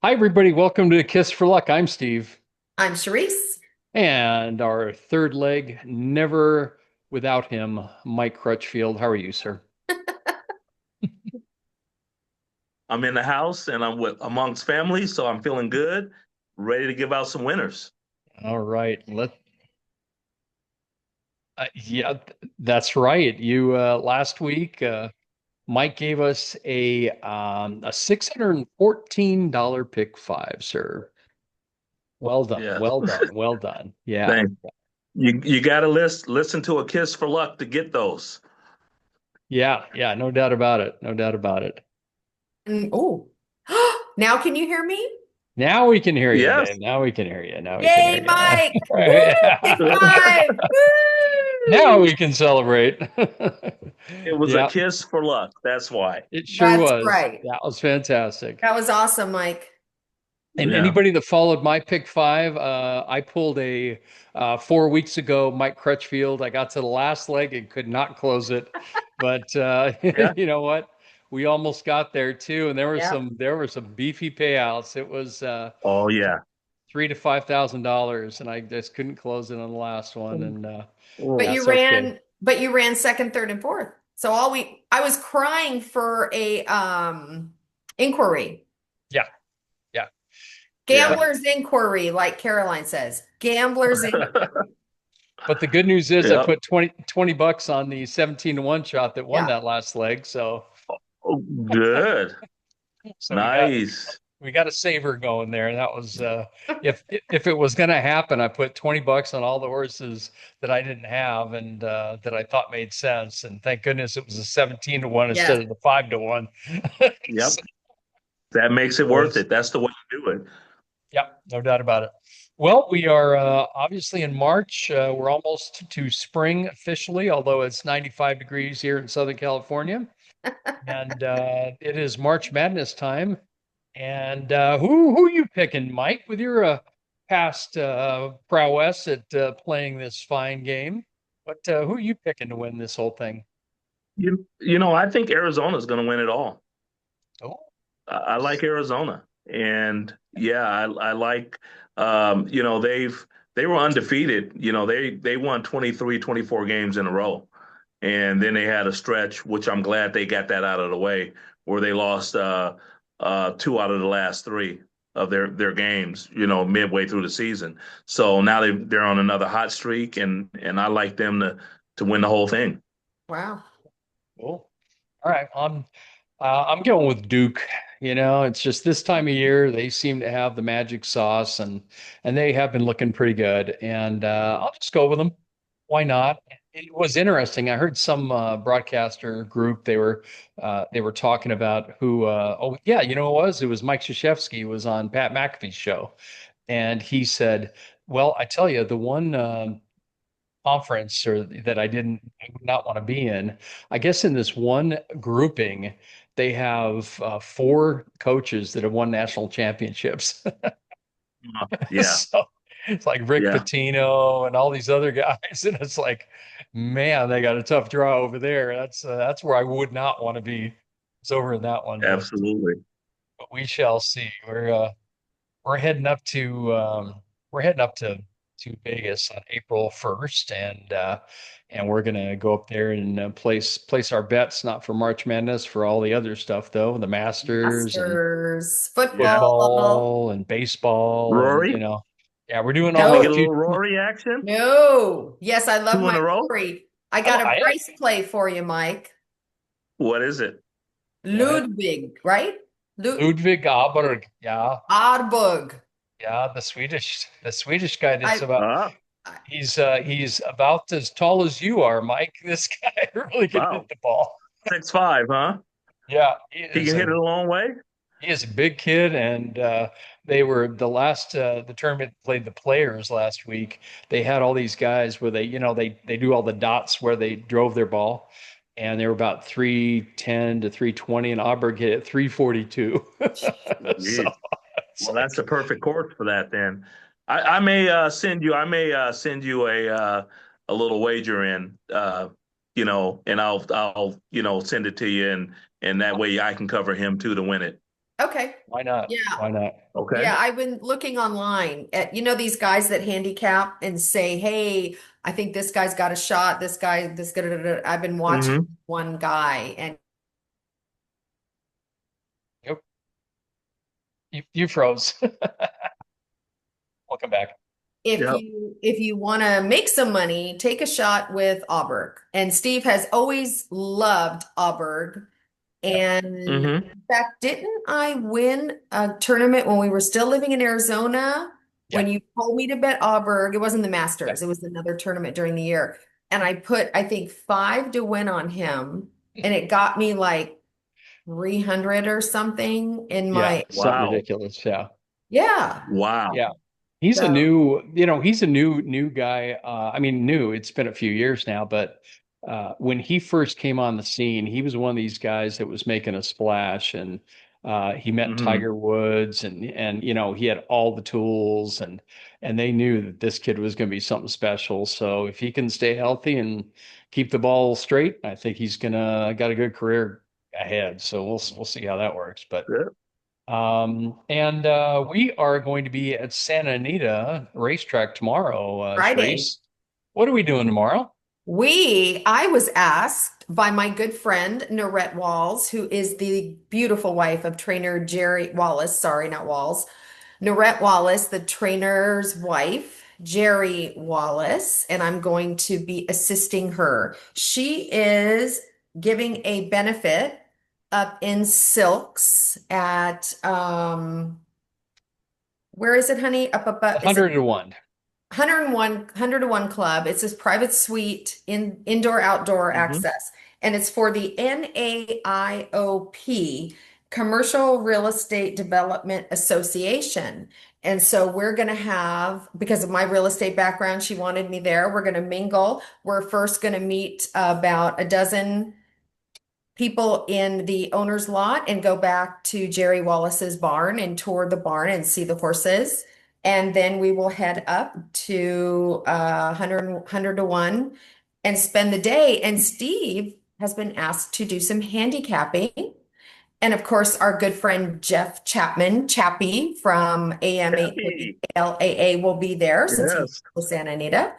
Hi, everybody. Welcome to Kiss for Luck. I'm Steve. I'm Charisse. And our third leg, never without him, Mike Crutchfield. How are you, sir? I'm in the house and I'm with amongst family, so I'm feeling good, ready to give out some winners. All right. Yeah, that's right. You last week, Mike gave us a $614 pick five, sir. Well done. Yeah, Well done. Well done. Yeah. thanks. You got to listen to a Kiss for Luck to get those. Yeah. Yeah. No doubt about it. No doubt about it. Oh, now can you hear me? Now we can hear you, Yes, babe. Now we can hear you. Now we can hear Yay, you. Mike! Woo! Big Yeah. five! Now Woo! we can celebrate. it was a Yeah, Kiss for Luck. That's why. it sure That's was. right. That was fantastic. That was awesome, Mike. And Yeah. anybody that followed my pick five, I pulled a 4 weeks ago, Mike Crutchfield. I got to the last leg and could not close it, but Yeah. you know what? We almost got there too, and Yeah. there were some beefy payouts. It was Oh yeah. $3,000 to $5,000, and I just couldn't close it on the last one, But and Oh, that's okay. you ran second, third, and fourth. So I was crying for a inquiry. Yeah, yeah. yeah. But Gambler's inquiry, like Caroline says. Gambler's inquiry. but the good news is I Yep. put 20 bucks on the 17-1 shot that won Yeah. that last leg. Oh, good. So Nice. we got a saver going there. And that was if it was gonna happen, I put 20 bucks on all the horses that I didn't have and that I thought made sense. And thank goodness it was a 17-1 instead Yes. of the 5-1. Yep. So That makes it it worth was it. That's the way to do it. Yeah, no doubt about it. Well, we are obviously in March. We're almost to spring officially, although it's 95 degrees here in Southern California. And it is March Madness time. And who are you picking, Mike, with your past prowess at playing this fine game? Who are you picking to win this whole thing? I think Arizona's going to win it all. Oh, I like Arizona, and yeah, I like they were undefeated. They won 23, 24 games in a row, and then they had a stretch, which I'm glad they got that out of the way, where they lost two out of the last three of their games. Midway through the season. So now they're on another hot streak, and I like them to win the whole thing. Wow. cool. All right. I'm going with Duke. It's just this time of year they seem to have the magic sauce, and they have been looking pretty good. And I'll just go with them. Why not? It was interesting. I heard some broadcaster group they were talking about who. Oh yeah, you know it was Mike Krzyzewski was on Pat McAfee's show, and he said, "Well, I tell you, the one." Conference or that I would not want to be in. I guess in this one grouping, they have four coaches that have won national championships. Yeah, So it's like Rick yeah, Pitino and all these other guys, and it's like, man, they got a tough draw over there. That's where I would not want to be. It's over in that one, absolutely. but we shall see. We're heading up to Vegas on April 1st, and we're gonna go up there and place our bets, not for March Madness, for all the other stuff though, the Masters and Masters, Yeah, football. football and baseball and Rory, yeah, we're doing can all we the get a No, few. little Rory action? no. Yes, I love Two in my a row? Rory. I Oh, got a price play for you, Mike. What is it? go ahead. Ludwig, right? Ludwig Aberg, yeah, Ardbug. yeah, the Swedish guy that's I, about Ah, I he's about as tall as you are, Mike. This guy really can hit wow. the ball. 6'5", huh? Yeah, He can hit it a long way? he is a big kid, and they were the tournament played the players last week. They had all these guys where they do all the dots where they drove their ball, and they were about 310 to 320, and Auburn hit it 342. So Jeez. it's Well, that's like, the perfect course for that then. I may send you a little wager in, and I'll send it to you, and that way I can cover him too to win it. Okay. Why not? Yeah. Why not? Okay. Yeah, I've been looking online at, these guys that handicap and say, hey, I think this guy's got a shot. This guy, this good. I've been watching Mm-hmm. one guy, and Yep. You froze. Welcome back. Yep. if you want to make some money, take a shot with Auberg. And Steve has always loved Auberg. Yeah. And in Mm-hmm. fact, didn't I win a tournament when we were still living in Arizona? Yeah. When you told me to bet Auberg, it wasn't the Yeah. Masters, it was another tournament during the year. And I put, I think, 5 to 1 on him, and it got me like 300 or something in Yeah. my, Something Wow. ridiculous. Yeah. yeah. Wow. Yeah. He's a So, new, he's a new guy. I mean, new, it's been a few years now, but when he first came on the scene, he was one of these guys that was making a splash, and he met Mm-hmm. Tiger Woods, and he had all the tools, and they knew that this kid was going to be something special. So if he can stay healthy and keep the ball straight, I think he's gonna got a good career ahead. So we'll see how that works. But Good. and we are going to be at Santa Anita racetrack tomorrow, Friday. Sharice. What are we doing tomorrow? I was asked by my good friend, Norette Walls, who is the beautiful wife of trainer Jerry Wallace. Sorry, not Walls. Norette Wallace, the trainer's wife, Jerry Wallace, and I'm going to be assisting her. She is giving a benefit up in Silks at, where is it, honey? Is it 100 to 1. 101 Club. It's this private suite in indoor outdoor Mm-hmm. access, and it's for the NAIOP, Commercial Real Estate Development Association. And so we're going to have, because of my real estate background, she wanted me there. We're going to mingle. We're first going to meet about a dozen people in the owner's lot and go back to Jerry Wallace's barn and tour the barn and see the horses. And then we will head up to 100 to 1 and spend the day. And Steve has been asked to do some handicapping. And of course, our good friend Jeff Chapman, Chappie from AM 830 Happy. LAA will be there since he's Yes. with Santa Anita.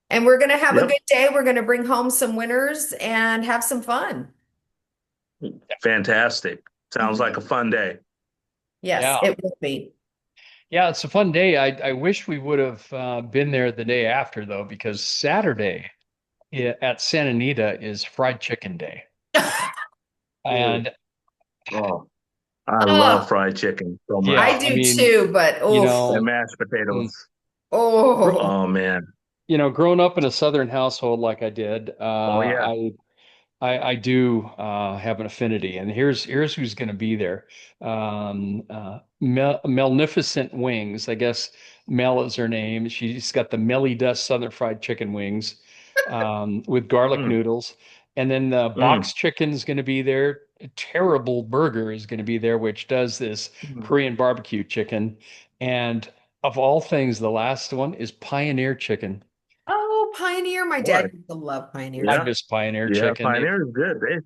And we're going to have a Yep. good day. We're going to bring home some winners and have some fun. Fantastic. Sounds like Mhm. a fun day. Yes, Yeah. it will be. Yeah, it's a fun day. I wish we would have been there the day after, though, because Saturday at Santa Anita is fried chicken day. Oh, And oh, I love Oh, fried chicken so yeah, I much. I do mean, too, but you oof. And know, mashed mm, potatoes. Oh, Oh man. growing up in a Southern household like I did, Oh yeah. I do have an affinity, and here's who's going to be there. Melnificent Wings, I guess Mel is her name. She's got the Melly Dust Southern Fried Chicken wings with garlic Mm, noodles, and then the mm, box chicken is going to be there. A Terrible Burger is going to be there, which does this mm. Korean barbecue chicken, and of all things, the last one is Pioneer chicken. oh, Pioneer. My Boy. dad used to love I Pioneers. Yeah. miss Pioneer Yeah. chicken. Pioneer is good.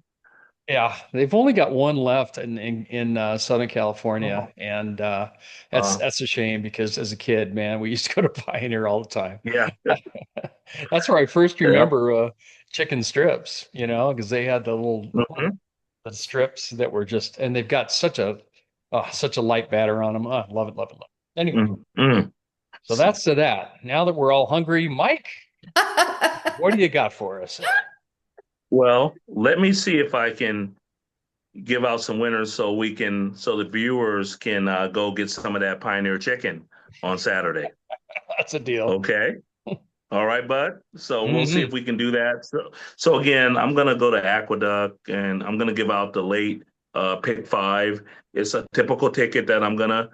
Yeah, they've only got one left in Southern California, Oh, and uh, that's a shame because as a kid, man, we used to go to Pioneer all the time. yeah. That's where I first Yeah. remember chicken strips, because they had the Mhm. the strips that were just, and they've got such a light batter on them. Oh, love it, love it, love it. Anyway, Mm, mm. so that's to that. Now that we're all hungry, Mike, what do you got for us? Well, let me see if I can give out some winners so the viewers can go get some of that Pioneer chicken on Saturday. That's a deal. Okay. All right, bud. So we'll see if Hmm. we can do that. So again, I'm gonna go to Aqueduct and I'm gonna give out the late pick five. It's a typical ticket that I'm gonna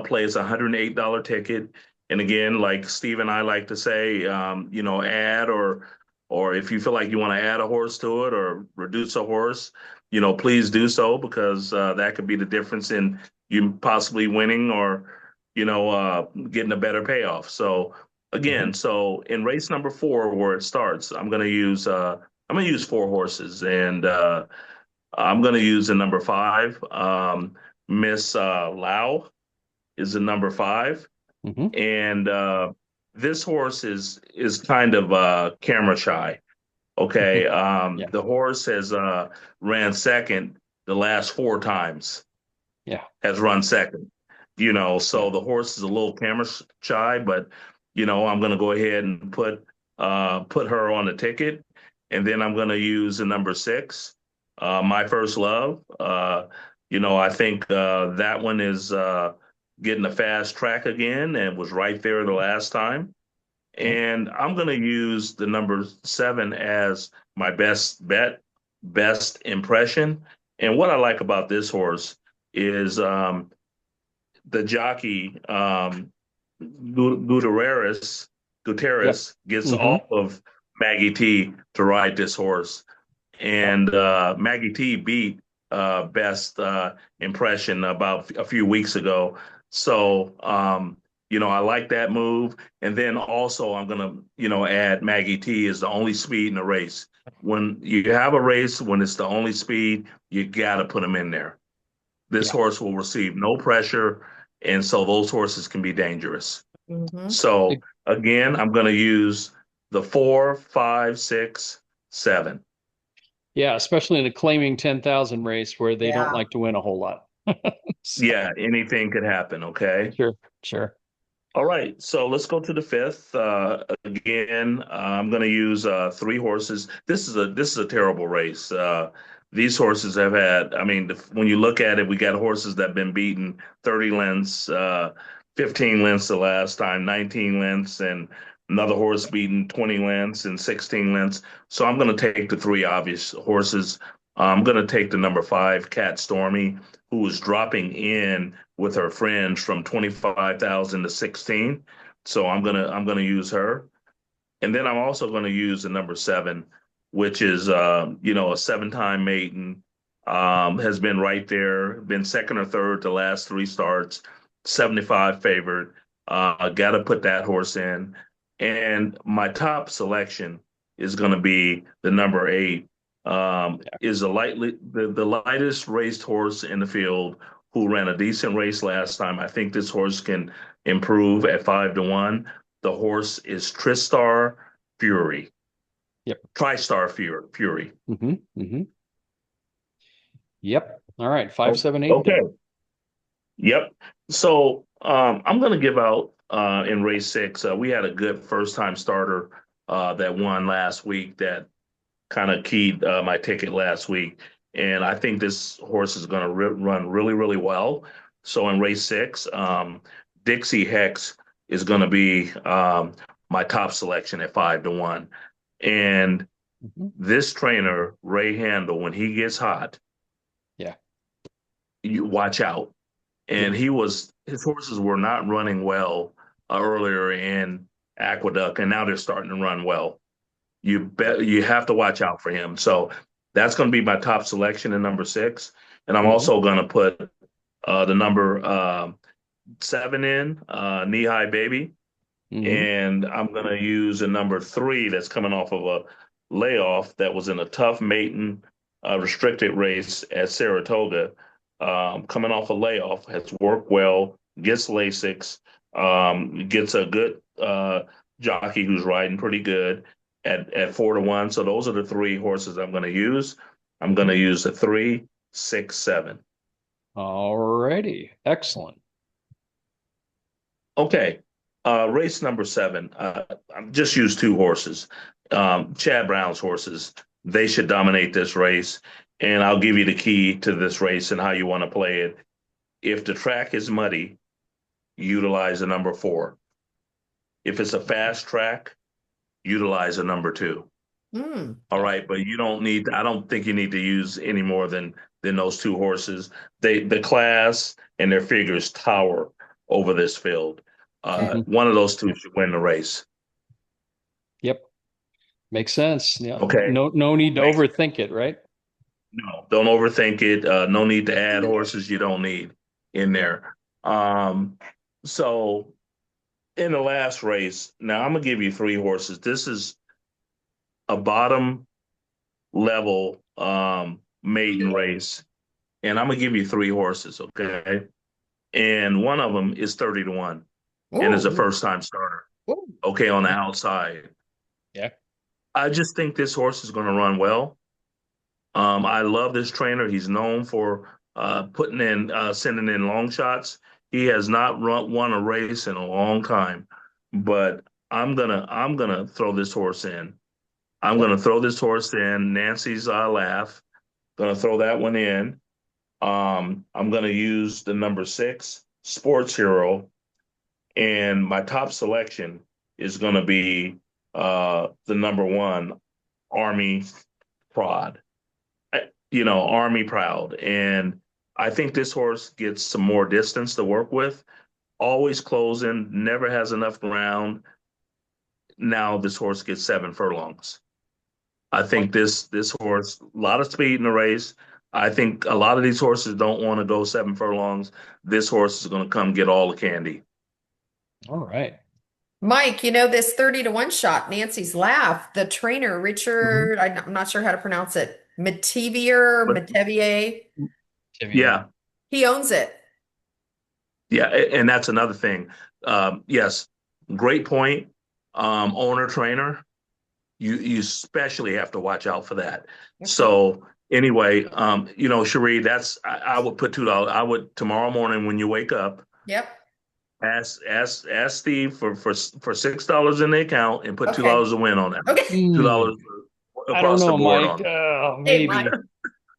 play. It's a $108 ticket. And again, like Steve and I like to say, add or if you feel like you want to add a horse to it or reduce a horse, please do so because that could be the difference in you possibly winning or getting a better payoff. So Hmm. again, so in race number four, where it starts, I'm gonna use four horses, and I'm gonna use the number five. Miss Lau is the number 5. Hmm. And this horse is kind of camera shy. Okay. Yeah. The horse has ran second the last 4 times, Yeah. has run second. Yeah. So the horse is a little camera shy, but I'm gonna go ahead and put her on the ticket, and then I'm gonna use the number 6, My First Love. I think that one is getting a fast track again and was right there the last time. Okay. And I'm going to use the number 7 as my best bet, best impression. And what I like about this horse is the jockey, Gutierrez, Yep. Gutierrez gets Hmm. off of Maggie T to ride this horse. Yep. And Maggie T beat best impression about a few weeks ago. So, I like that move. And then also, I'm going to, add Maggie T is the only speed in the race. When you have a race, when it's the only speed, you got to put them in there. This Yeah. horse will receive no pressure. And so those horses can be dangerous. Hmm. So, again, I'm going to use the 4, 5, 6, 7. Yeah, especially in a claiming 10,000 race where they don't Yeah. like to win a whole lot. So, Yeah, anything could happen. Okay. sure, sure. All right. So let's go to the 5th. Again, I'm going to use 3 horses. This is a terrible race. These horses have had. I mean, when you look at it, we got horses that have been beaten 30 lengths, 15 lengths the last time, 19 lengths, and another horse beaten 20 lengths and 16 lengths. So I'm going to take the 3 obvious horses. I'm going to take the number 5, Cat Stormy, who is dropping in with her friends from 25,000 to 16. So I'm gonna use her. And then I'm also gonna use the number 7, which is a 7-time maiden, has been right there, been second or third the last 3 starts, 75 favorite. Gotta put that horse in. And my top selection is gonna be the number 8. Is the lightest raced horse in the field, who ran a decent race last time. I think this horse can improve at 5-1. The horse is Tristar Fury, Yep. TriStar Fury. Hmm. Hmm. Yep. All right. Five, Oh, seven, eight, okay. then. Yep. So I'm going to give out in race 6. We had a good first time starter that won last week that kind of keyed my ticket last week. And I think this horse is going to run really, really well. So in race 6, Dixie Hex is going to be my top selection at 5-1. And Hmm. this trainer, Ray Handel, when he gets hot, Yeah. you watch out. Yeah. And his horses were not running well earlier in Aqueduct, and now they're starting to run well. You have to watch out for him. So that's going to be my top selection in number 6, and I'm Hmm. also going to put the number 7 in Knee High Baby, Hmm. and I'm going to use a number 3 that's coming off of a layoff that was in a tough maiden restricted race at Saratoga. Coming off a layoff, has worked well, gets Lasix, gets a good jockey who's riding pretty good at 4-1. So those are the 3 horses I'm going to use. I'm going Hmm. to use the 3, 6, 7. All righty. Excellent. Okay. Race number 7. I've just used 2 horses. Chad Brown's horses. They should dominate this race. And I'll give you the key to this race and how you want to play it. If the track is muddy, utilize the number 4. If it's a fast track, utilize a number 2. Mm. All Yeah. right, but I don't think you need to use any more than those 2 horses. The class and their figures tower over this field. Okay. Hmm. One of those 2 should win the race. Yep. Makes sense. Yeah. Okay. No need to Makes overthink it, right? No, don't overthink it. No need to add horses you don't need in there. So in the last race, now I'm gonna give you 3 horses. This is a bottom level maiden race, and I'm gonna give you three horses, okay? And one of them is 30 to 1 and is a Ooh. first time starter, Ooh. okay, on the outside. Yeah. I just think this horse is gonna run well. I love this trainer. He's known for sending in long shots. He has not won a race in a long time, but I'm gonna throw this horse in. I'm gonna throw this horse in. Nancy's laugh. Gonna throw that one in. I'm gonna use the number 6 Sports Hero, and my top selection is gonna be the number 1 Army Prod. Army Proud. And I think this horse gets some more distance to work with, always closing, never has enough ground. Now this horse gets 7 furlongs. I think this horse, a lot of speed in the race. I think a lot of these horses don't want to go 7 furlongs. This horse is going to come get all the candy. All right. Mike, this 30 to 1 shot, Nancy's Laugh, the trainer, Mhm. Richard, I'm not sure how to pronounce it, But Metivier, Tivier. yeah, he owns it. yeah, and that's another thing. Yes, great point. Owner trainer, you especially have to watch out for that. Okay. So anyway, Cherie, I would put $2. I would tomorrow morning when you wake up, Yep. ask Steve for $6 in the account and put Okay. $2 to win on that. Okay. Hmm. $2 I don't across the know, board Mike. on it. Hey, Mike. Maybe.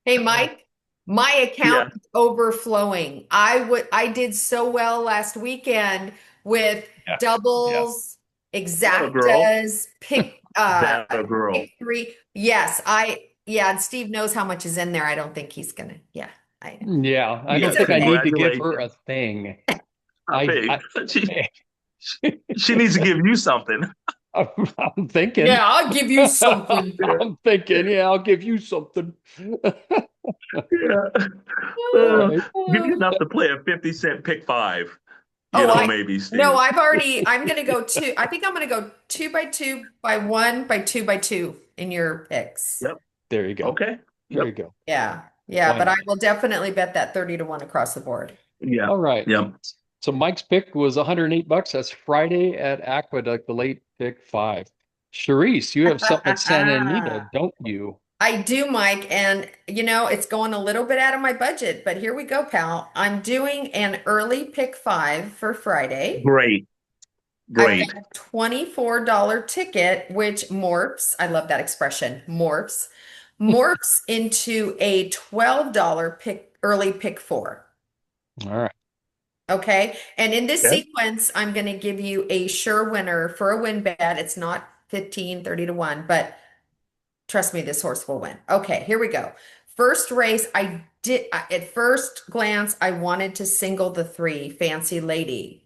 Hey, Mike. My Yeah, account is overflowing. I did so well last weekend with Yeah. Yeah. doubles, that a girl. exactas, That a girl. pick three. Yes, and Steve knows how much is in there. I don't think he's gonna. Yeah, I know. Yeah. I Yeah, don't think I need to give her a congratulations. thing. I I think she needs to give you something. I'm thinking. Yeah, I'll give you something. Yeah, I'm thinking, yeah, I'll give you something. yeah. All Uh, right. give you enough to play a 50 cent pick five, Oh, maybe, no, Steve. I'm gonna go two. I think I'm gonna go 2 by 2 by 1 by 2 by 2 in your picks. Yep. There you go. Okay. There you Yep. go. Yeah. Yeah, Why but I not? will definitely bet that 30 to 1 across the board. Yeah. All right. Yep. So Mike's pick was $108. That's Friday at Aqueduct, the late pick 5. Charisse, you have something at Santa Anita, don't you? I do, Mike, and it's going a little bit out of my budget, but here we go, pal. I'm doing an early pick 5 for Friday. Great. I've got Great. a $24 ticket, which I love that expression, morphs into a $12 early pick 4. All right. Okay. And in this Okay. sequence, I'm going to give you a sure winner for a win bet. It's not 15, 30 to 1, but trust me, this horse will win. Okay, here we go. First race, at first glance, I wanted to single the 3, Fancy Lady.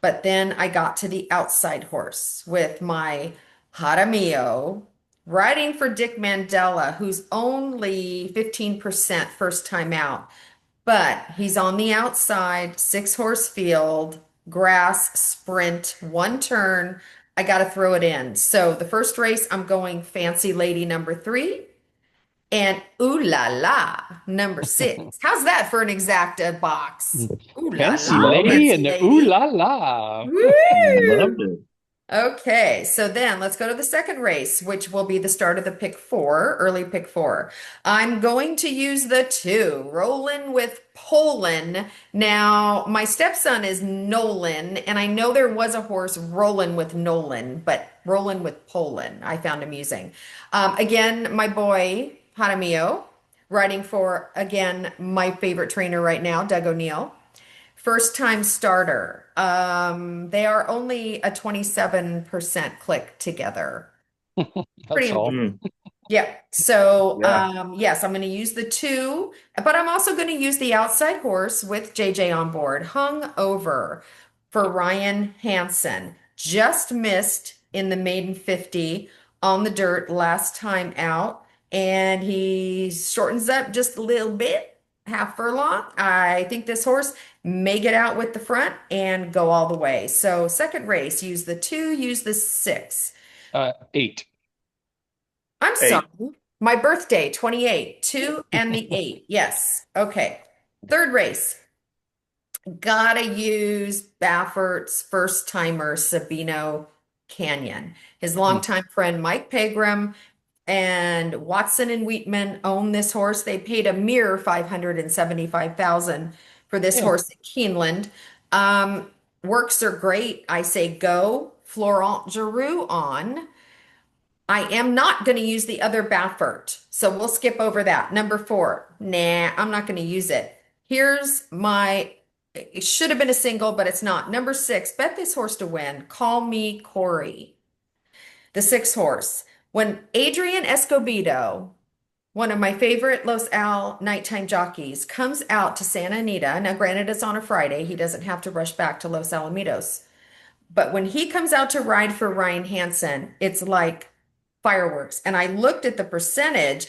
But then I got to the outside horse with my Jaramillo riding for Dick Mandela, who's only 15% first time out. But he's on the outside, 6 horse field, grass, sprint, 1 turn. I got to throw it in. So the first race, I'm going Fancy Lady number 3 and Ooh La La number 6. How's that for an exacta box? Ooh La Fancy La, Love it. lady Fancy and the ooh Lady. la la. Love Woo! it. Okay, so then let's go to the second race, which will be the start of the pick 4, early pick 4. I'm going to use the 2, Rollin' with Poland. Now, my stepson is Nolan, and I know there was a horse Rollin' with Nolan, but Rollin' with Poland, I found amusing. Again, my boy, Jaramillo, riding for, again, my favorite trainer right now, Doug O'Neill. First time starter. They are only a 27% click together. Pretty That's all. amazing. Mm, Yeah. So, yeah. yes, I'm going to use the 2, but I'm also going to use the outside horse with JJ on board, hung over for Ryan Hansen. Just missed in the maiden 50 on the dirt last time out, and he shortens up just a little bit, half furlong. I think this horse may get out with the front and go all the way. So, second race, use the 2, use the 6. 8. I'm sorry. Eight. My birthday, 28, 2 and the 8. Yes. Okay. Third race. Gotta use Baffert's first timer, Sabino Canyon. His longtime friend Mike Pegram and Watson and Wheatman own this horse. They paid a mere 575,000 for this Yeah. horse at Keeneland. Um, Works are great. I say go. Florent Giroux on. I am not going to use the other Baffert, so we'll skip over that. Number 4, nah, I'm not going to use it. Here's my, it should have been a single, but it's not. Number 6, bet this horse to win. Call me Corey, the 6 horse. When Adrian Escobedo, one of my favorite Los Al nighttime jockeys, comes out to Santa Anita, now granted it's on a Friday, he doesn't have to rush back to Los Alamitos. But when he comes out to ride for Ryan Hansen, it's like fireworks. And I looked at the percentage,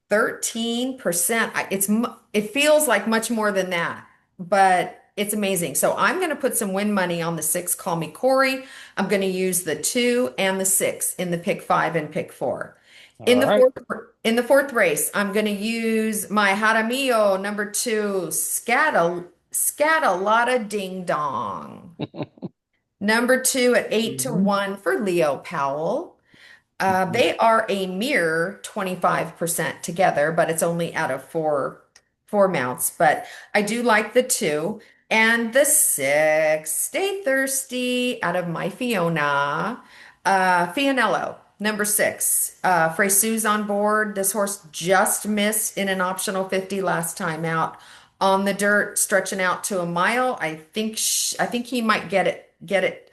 13%. It feels like much more than that, but it's amazing. So I'm going to put some win money on the 6, Call Me Corey. I'm going to use the 2 and the 6 in the pick 5 and pick 4. All right. In the fourth race, I'm going to use my Jaramillo number 2, Scatalada Ding Dong. Number 2 at 8 to Mhm. 1 for Leo Powell. They are a mere 25% together, but it's only out of four mounts. But I do like the 2 and the 6. Stay thirsty out of my Fiona. Fianello, number 6. Freysu's on board. This horse just missed in an optional 50 last time out on the dirt, stretching out to a mile. I think he might get it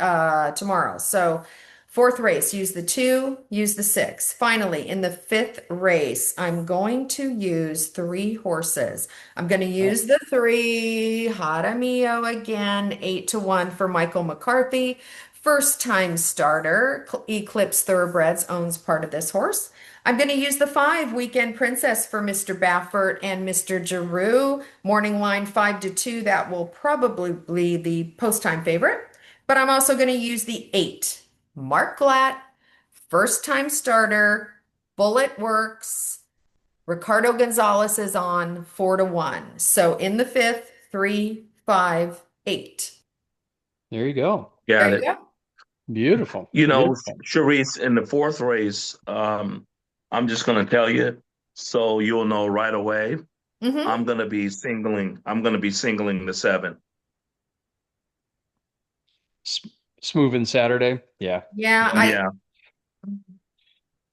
tomorrow. So. Fourth race, use the 2, use the 6. Finally, in the fifth race, I'm going to use 3 horses. I'm going to Oh, use the 3, Jaramillo again, 8 to 1 for Michael McCarthy. First time starter, Eclipse Thoroughbreds owns part of this horse. I'm going to use the 5, Weekend Princess for Mr. Baffert and Mr. Giroux. Morning line 5 to 2, that will probably be the post time favorite. But I'm also going to use the 8. Mark Glatt, first time starter, Bullet Works, Ricardo Gonzalez is on 4 to 1. So in the fifth, 3, 5, 8. there you go. There Got you it. go. Beautiful. You know, Beautiful. Sharice, in the fourth race, I'm just going to tell you so you'll know right away. Hmm. I'm going to be singling the 7. S Smoothing Saturday. Yeah. Yeah, Yeah. I Yeah,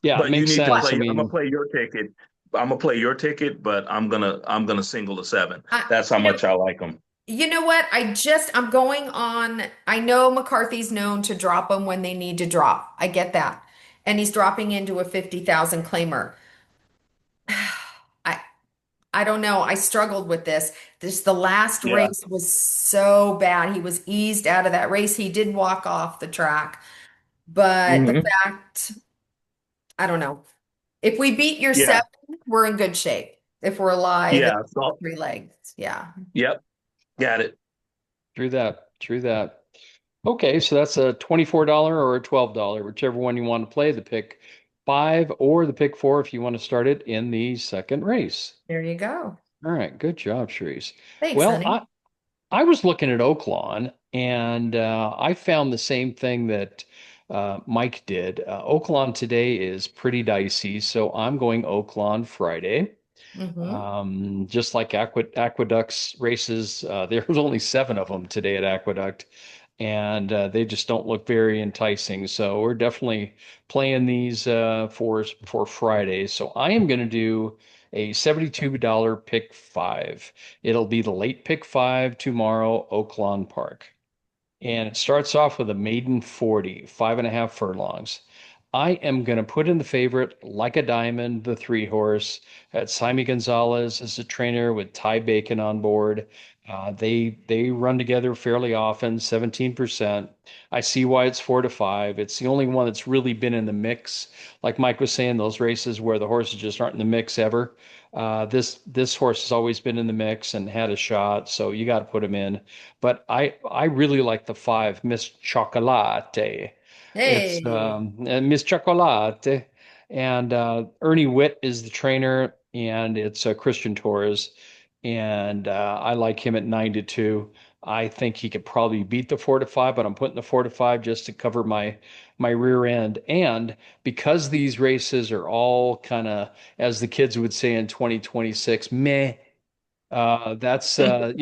Yeah, it but you makes need to sense. what I play. I'm gonna mean, play your ticket. I'm gonna play your ticket, but I'm gonna single the 7. I That's how much I like them. you know what? I'm going on. I know McCarthy's known to drop them when they need to drop. I get that. And he's dropping into a 50,000 claimer. I I don't know. I struggled with this. The last Yeah. race was so bad. He was eased out of that race. He did walk off the track, but the Hmm. fact, I don't know. If we beat your Yeah. 7, we're in good shape. If we're alive and Yeah. all So, 3 legs. Yeah. yep. Got it. true that. True that. Okay, so that's a $24 or a $12, whichever one you want to play, the pick 5 or the pick 4 if you want to start it in the second race. There you go. All right, good job, Sharice. Thanks, Well, honey. I was looking at Oaklawn and I found the same thing that Mike did. Oaklawn today is pretty dicey, so I'm going Oaklawn Friday. Hmm. Just like Aqueduct's races, there was only 7 of them today at Aqueduct, and they just don't look very enticing. So we're definitely playing these for Friday. So I am going to do a $72 pick 5. It'll be the late pick 5 tomorrow, Oaklawn Park. And it starts off with a maiden 40, 5.5 furlongs. I am going to put in the favorite, Like a Diamond, the 3 horse. At Simon Gonzalez as a trainer with Ty Bacon on board. They run together fairly often, 17%. I see why it's 4 to 5. It's the only one that's really been in the mix. Like Mike was saying, those races where the horses just aren't in the mix ever. This horse has always been in the mix and had a shot, so you got to put him in. But I really like the 5, Miss Chocolate. It's Hey. Miss Chocolate. And Ernie Witt is the trainer, and it's Christian Torres. And I like him at 9-2. I think he could probably beat the 4-5, but I'm putting the 4-5 just to cover my rear end. And because these races are all kind of, as the kids would say in 2026, meh. That's I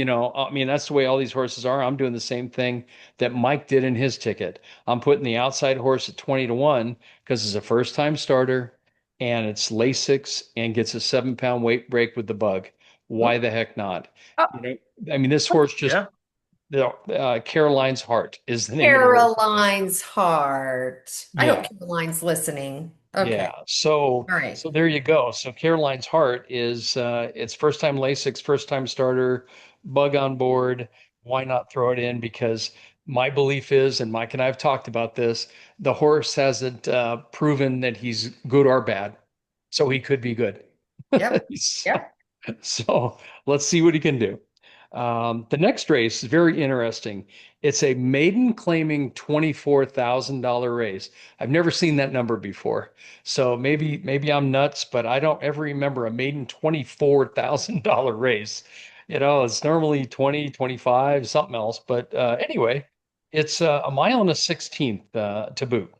mean, that's the way all these horses are. I'm doing the same thing that Mike did in his ticket. I'm putting the outside horse at 20-1 because it's a first time starter and it's Lasix and gets a 7 pound weight break with the bug. Why the heck not? Oh, You know, I mean, this horse just Yeah. Caroline's Heart is the name of the horse. Caroline's Heart. I hope Yeah. Caroline's listening. Okay. Yeah. So All right. so there you go. So Caroline's Heart is it's first time Lasix, first time starter, bug on board. Why not throw it in? Because my belief is, and Mike and I have talked about this, the horse hasn't proven that he's good or bad. So he could be good. Yep. So, Yep. so let's see what he can do. The next race is very interesting. It's a maiden claiming $24,000 race. I've never seen that number before. So maybe I'm nuts, but I don't ever remember a maiden $24,000 race. It's normally 20, 25, something else. But anyway, it's a mile and a 16th to boot.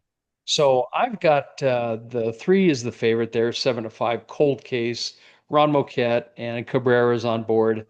So I've got the three is the favorite there, 7-5, Cold Case, Ron Moquette, and Cabrera's on board.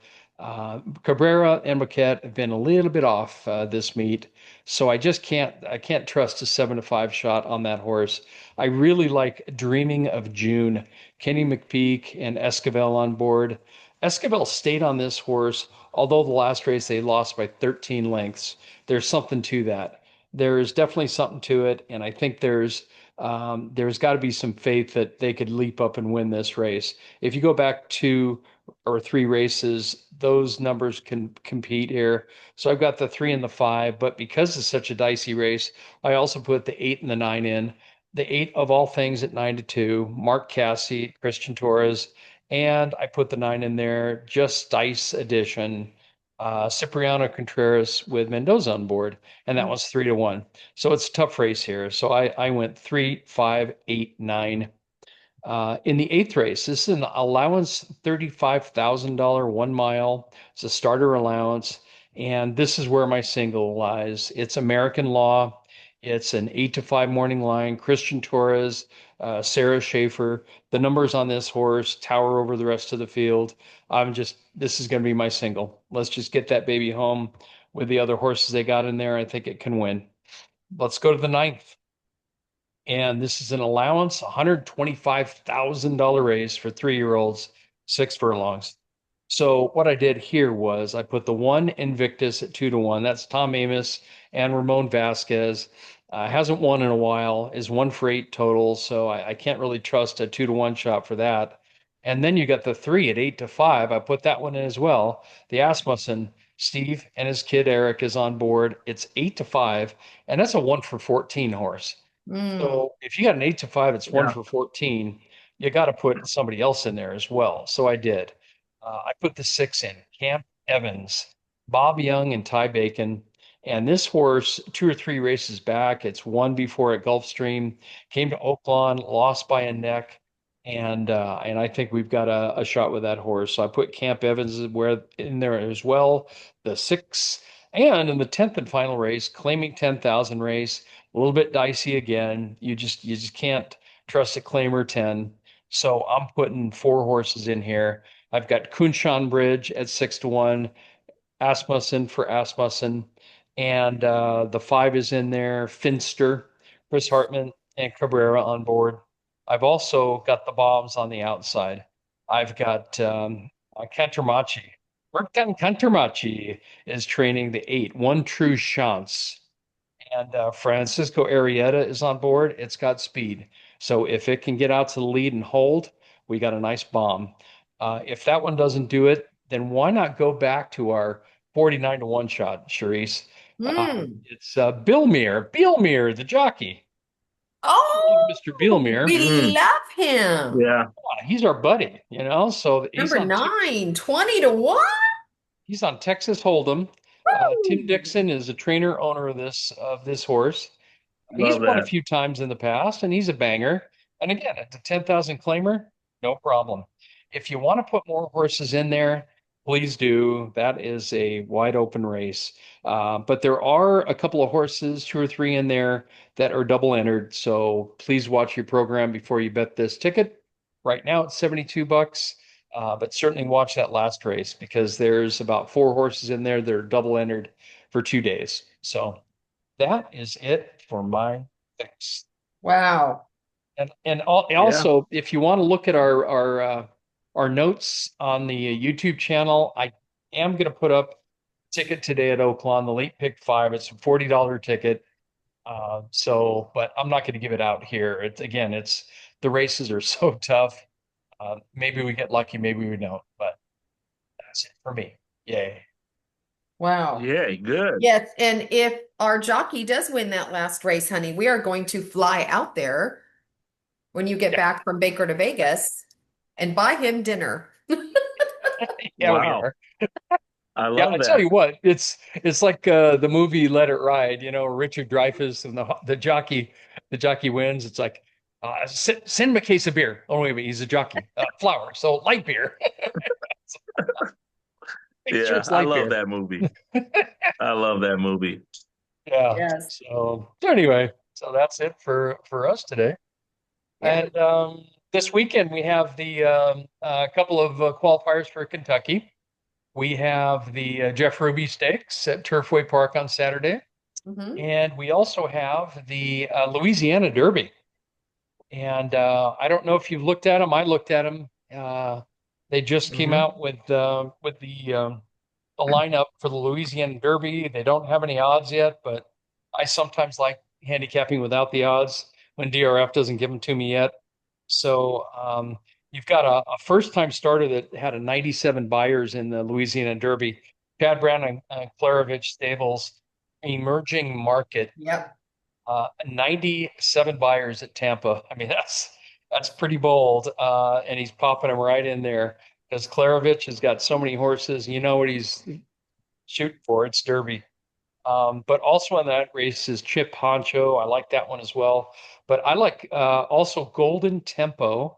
Cabrera and Moquette have been a little bit off this meet, so I can't trust a 7-5 shot on that horse. I really like Dreaming of June, Kenny McPeak and Esquivel on board. Esquivel stayed on this horse, although the last race they lost by 13 lengths. There's something to that. There is definitely something to it, and I think there's got to be some faith that they could leap up and win this race. If you go back 2 or 3 races, those numbers can compete here. So I've got the 3 and the 5, but because it's such a dicey race, I also put the 8 and the 9 in. The 8 of all things at 9-2, Mark Casse, Christian Torres, and I put the 9 in there, just dice edition. Cipriano Contreras with Mendoza on board, and that was 3-1. So it's a tough race here. So I went 3, 5, 8, 9. In the eighth race, this is an allowance $35,000 1 mile. It's a starter allowance. And this is where my single lies. It's American Law. It's an 8-5 morning line. Christian Torres, Sarah Schaefer. The numbers on this horse tower over the rest of the field. This is going to be my single. Let's just get that baby home with the other horses they got in there. I think it can win. Let's go to the ninth. And this is an allowance, $125,000 raise for 3-year-olds, 6 furlongs. So what I did here was I put the one Invictus at 2-1. That's Tom Amoss and Ramon Vasquez. Hasn't won in a while, is 1 for 8 total. So I can't really trust a 2-1 shot for that. And then you got the 3 at 8-5. I put that one in as well. The Asmussen, Steve and his kid Eric is on board. It's 8-5, and that's a 1 for 14 horse. Mm. So if you got an 8-5, it's one Yeah. for 14. You got to put somebody else in there as well. So I did. I put the 6 in, Camp Evans, Bob Young, and Ty Bacon. And this horse, 2 or 3 races back, it's won before at Gulfstream, came to Oaklawn, lost by a neck. And I think we've got a shot with that horse. So I put Camp Evans where in there as well. The 6, and in the 10th and final race, claiming 10,000 race, a little bit dicey again. You just can't trust a claimer 10. So I'm putting 4 horses in here. I've got Kunshan Bridge at 6-1, Asmussen for Asmussen, and the 5 is in there. Finster, Chris Hartman, and Cabrera on board. I've also got the bombs on the outside. I've got Cantermachi. Berkan Cantermachi is training the 8, One True Chance. And Francisco Arietta is on board. It's got speed. So if it can get out to the lead and hold, we got a nice bomb. If that one doesn't do it, then why not go back to our 49-1 shot, Charisse? Mm. It's Bielmir, the jockey. Oh, Mr. Bielmir. we Mm. love him. Yeah. He's our buddy, So Number 9, 20-1. he's on Texas Hold'em. Tim Woo! Dixon is a trainer owner of this horse. He's Love won a that. few times in the past, and he's a banger. And again, at the 10,000 claimer, no problem. If you want to put more horses in there, please do. That is a wide open race. But there are a couple of horses, two or three in there that are double entered. So please watch your program before you bet this ticket. Right now it's 72 bucks. But certainly watch that last race because there's about four horses in there that are double entered for 2 days. So that is it for my picks. Wow. And Yeah. also, if you want to look at our notes on the YouTube channel, I am going to put up a ticket today at Oaklawn, the late pick five. It's a $40 ticket. But I'm not going to give it out here. It's the races are so tough. Maybe we get lucky, maybe we don't, but that's it for me. Yay. Wow. Yeah, good. Yes, and if our jockey does win that last race, honey, we are going to fly out there when you get Yeah, back from Baker to Vegas and buy him dinner. yeah, we Wow. are. I Yeah, love I tell that. you what, it's like the movie Let It Ride, Richard Dreyfuss and the jockey wins. It's like send him a case of beer. Oh wait, he's a jockey. Flour, so light beer. Make sure Yeah, it's I light love beer. that movie. I love that movie. Yeah. Yes. So anyway, so that's it for us today. Yeah. And this weekend we have the couple of qualifiers for Kentucky. We have the Jeff Ruby Stakes at Turfway Park on Saturday. Hmm. And we also have the Louisiana Derby. And I don't know if you've looked at them. I looked at them. They just came Hmm. out with the lineup for the Louisiana Derby. They don't have any odds yet, but I sometimes like handicapping without the odds when DRF doesn't give them to me yet. So you've got a first-time starter that had a 97 buyers in the Louisiana Derby. Chad Brown and Clarovich Stables, emerging market, Yep. 97 buyers at Tampa. I mean, that's pretty bold, and he's popping them right in there because Clarovich has got so many horses. You know what he's shooting for? It's Derby. But also in that race is Chip Honcho. I like that one as well. But I like also Golden Tempo.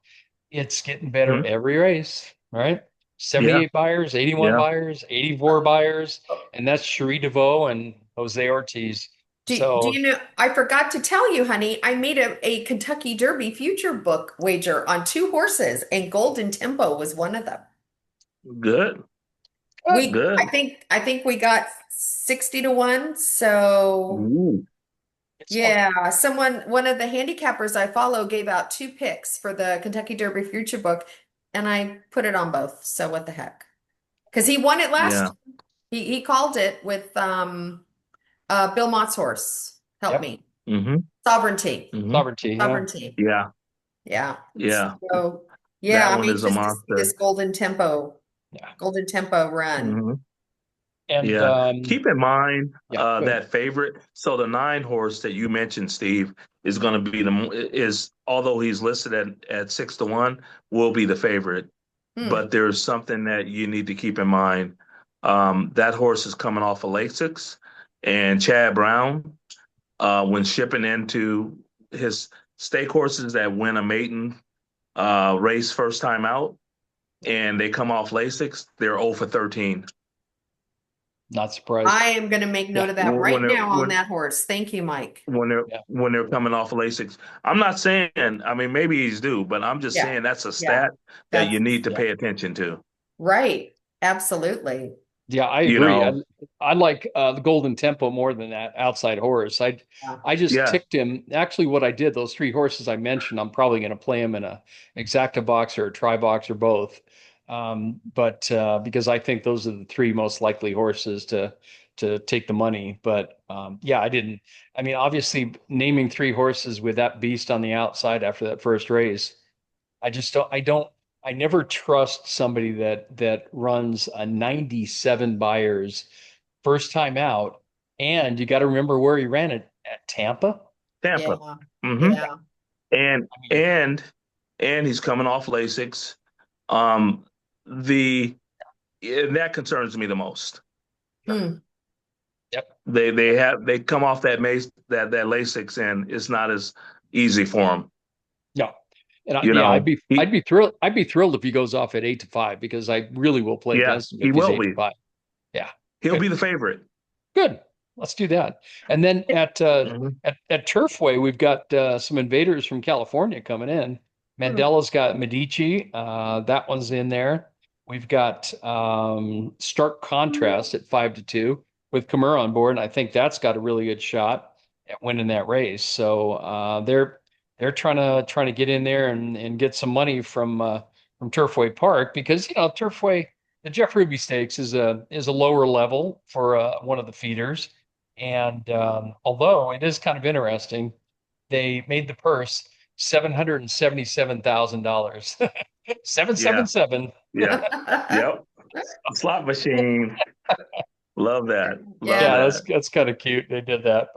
It's getting better Hmm. every race, right? Yeah, 78 buyers, 81 yeah. buyers, 84 buyers, and that's Cherie DeVaux and Jose Ortiz. Do So you know, I forgot to tell you, honey, I made a Kentucky Derby future book wager on two horses, and Golden Tempo was one of them. Good, good. good. I think we got 60 to 1. So Ooh. Excellent. yeah, one of the handicappers I follow gave out two picks for the Kentucky Derby future book, and I put it on both. So what the heck? Because he won it Yeah. last. He called it with Bill Mott's horse. Help Yep. me. Hmm. Sovereignty. Hmm. Sovereignty. Yeah. Sovereignty. Yeah, Yeah. yeah. So yeah, That I'm one is a anxious to see monster. this Yeah. golden tempo run. Hmm. And Yeah. Keep in mind yeah, go ahead. that favorite. So the nine horse that you mentioned, Steve, is going to be is although he's listed at 6 to 1, will be the favorite. Hmm. But there's something that you need to keep in mind. That horse is coming off of Lasix, and Chad Brown, when shipping into his stake horses that win a maiden race first time out, and they come off Lasix, they're 0 for 13. Not surprised. I am going to make Yeah. note of that When right they're now on when that horse. Thank you, Mike. when they're Yeah. when they're coming off of Lasix. I'm not saying, I mean, maybe he's due, but I'm just Yeah. saying that's a Yeah. stat that you That's need to Yeah. pay attention to. right. Absolutely. Yeah, I You agree. know, I like the Golden Tempo more than that outside horse. Yeah. I just yeah, ticked him. Actually, what I did, those three horses I mentioned, I'm probably going to play them in a exacta box or a tri box or both. But because I think those are the three most likely horses to take the money. But yeah, I didn't. I mean, obviously, naming three horses with that beast on the outside after that first race. I just don't, I never trust somebody that runs a 97 buyers first time out. And you got to remember where he ran it at Tampa. Tampa. Yeah. Hmm. Yeah. Yeah. And I mean, and and he's coming off Lasix. Um, the and that concerns me the most. Hmm. yep. They come off that Lasix, and it's not as easy for them. No. And You yeah, know, I'd be thrilled. I'd be thrilled if he goes off at 8-5 because I really will play yeah, against him he if he's will eight to be. five. Yeah, He'll good, be the favorite. good. Let's do that. And then Mhm. at Turfway, we've got some invaders from California coming in. Mandela's got Medici. That one's in there. We've got Stark Contrast at 5-2 with Kimura on board, and I think that's got a really good shot at winning that race. So they're trying to get in there and get some money from Turfway Park because Turfway, the Jeff Ruby Stakes is a lower level for one of the feeders. And although it is kind of interesting, they made the purse $777,000. Yeah, 777. yeah, yep. Slot machine. Love that. Love Yeah. Yeah, that's that. that's kind of cute. They did that.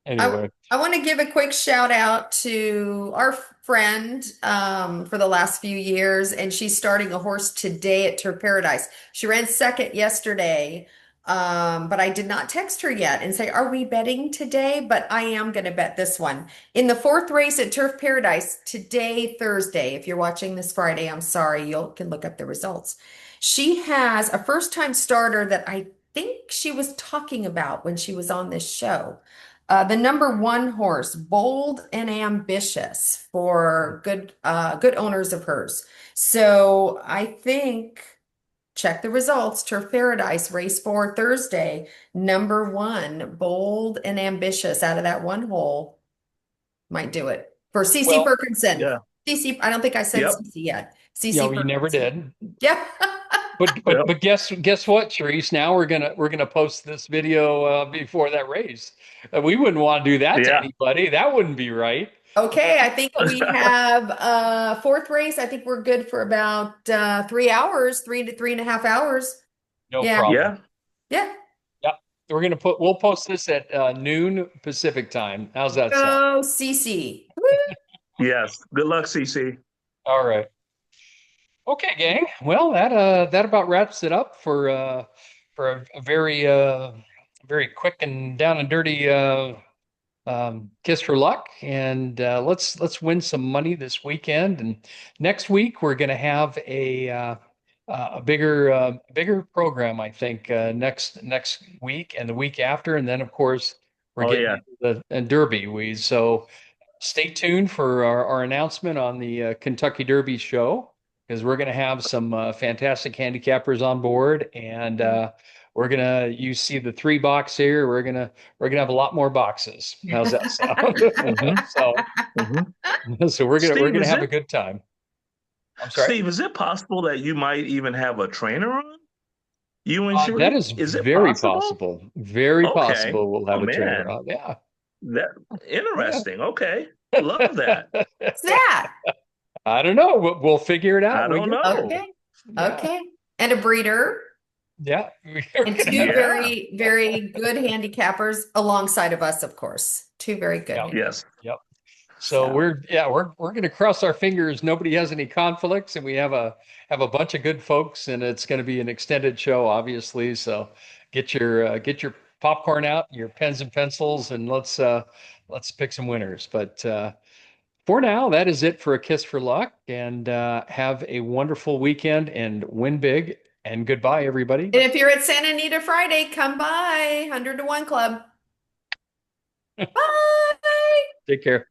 I Anyway, I want to give a quick shout out to our friend for the last few years, and she's starting a horse today at Turf Paradise. She ran second yesterday, but I did not text her yet and say, "Are we betting today?" But I am going to bet this one in the fourth race at Turf Paradise today, Thursday. If you're watching this Friday, I'm sorry, you can look up the results. She has a first-time starter that I think she was talking about when she was on this show. The number one horse, bold and ambitious for good owners of hers. So I think check the results. Turf Paradise, race 4 Thursday, number one, bold and ambitious out of that one hole might do it for CC well, Perkinson. Yeah. CC, I don't think I said Yep. CC yet. CC you never Perkinson. did. Yeah. But but Yep. but guess what, Therese? Now we're gonna post this video before that race. We wouldn't want to do that to Yeah. anybody. That wouldn't be right. Okay, I think we have fourth race. I think we're good for about 3 hours, 3 to 3.5 hours. No Yeah, problem. Yeah. yeah. Yeah, we'll post this at noon Pacific time. How's that sound? Go CC. Woo! Yes. Good luck, CC. All right. Okay, gang. Well, that about wraps it up for a very quick and down and dirty kiss for luck. And let's win some money this weekend. And next week we're going to have a bigger program, I think, next week and the week after, and then of course we're Oh getting yeah. into the Derby. So stay tuned for our announcement on the Kentucky Derby show because we're going to have some fantastic handicappers on board, and you see the 3 box here. We're gonna have a lot more boxes. How's that sound? hmm so hmm so we're Steve, gonna is have a it good time. I'm sorry. Steve, is it possible that you might even have a trainer on? You and That Cherie? is Is it very possible? possible. Very Okay. possible. We'll Oh have a trainer man. on. Yeah. That Yeah. interesting. Okay. Love that. What's that? I don't know. We'll figure it out I when we don't get there. know. Okay. Yeah. Okay. And a breeder Yeah. and two Yeah. very, very good handicappers alongside of us, of course. Two very good Yeah. handicappers. Yes. Yep. So So, we're going to cross our fingers. Nobody has any conflicts, and we have a bunch of good folks, and it's going to be an extended show, obviously. So get your popcorn out, your pens and pencils, and let's pick some winners. But for now, that is it for a kiss for luck, and have a wonderful weekend and win big. And goodbye, everybody. and if you're at Santa Anita Friday, come by 100 to 1 Club. Bye. Take care.